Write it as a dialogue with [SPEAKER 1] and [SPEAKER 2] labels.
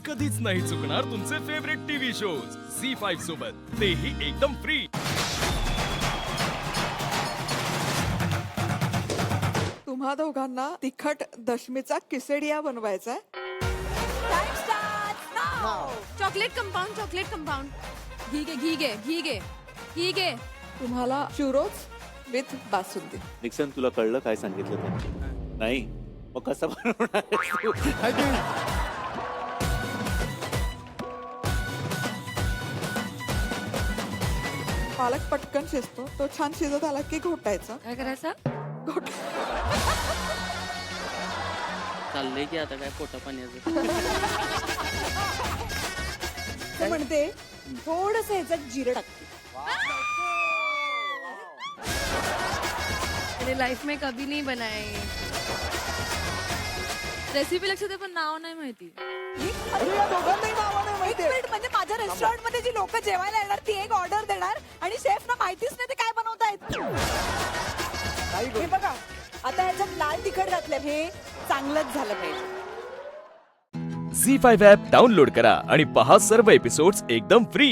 [SPEAKER 1] कधीच नाही चुकणार तुमचे फेवरेट टीव्ही शोज झी5 सोबत, तेही एकदम फ्री।
[SPEAKER 2] तुम्हा दोघांना तिखट दशमीचा किसेडिया बनवायचा
[SPEAKER 3] चॉकलेट कंपाऊंड घी घे
[SPEAKER 2] तुम्हाला चुरोज विथ बासुंदी।
[SPEAKER 4] निक्सन, तुला कळलं काय सांगितलं त्यांनी? नाही, मग कसं बनवणार आहेस तू?
[SPEAKER 2] पालक पटकन शिजतो, तो छान शिजत आला की घोटायचा।
[SPEAKER 3] काय करायचं?
[SPEAKER 5] चाललंय की आता काय पोटा पाण्याचं।
[SPEAKER 6] ते म्हणते थोडस ह्याच्यात जिरं टाकते।
[SPEAKER 3] मैंने लाइफ में कभी नहीं बनाए। रेसिपी लक्षात आहे पण नाव नाही माहिती।
[SPEAKER 2] अरे या दोघांनाही नावं नाही
[SPEAKER 6] एक
[SPEAKER 2] माहिती।
[SPEAKER 6] मिनिट, म्हणजे माझ्या रेस्टॉरंट मध्ये जी लोक जेवायला येणार ती एक ऑर्डर देणार आणि शेफ ना माहितीच नाही ते काय बनवतायत। हे बघा, आता ह्याच्यात लाल तिखट घातलं, हे चांगलंच झालं पाहिजे।
[SPEAKER 1] झी5 ॲप डाउनलोड करा आणि पहा सर्व एपिसोड्स एकदम फ्री।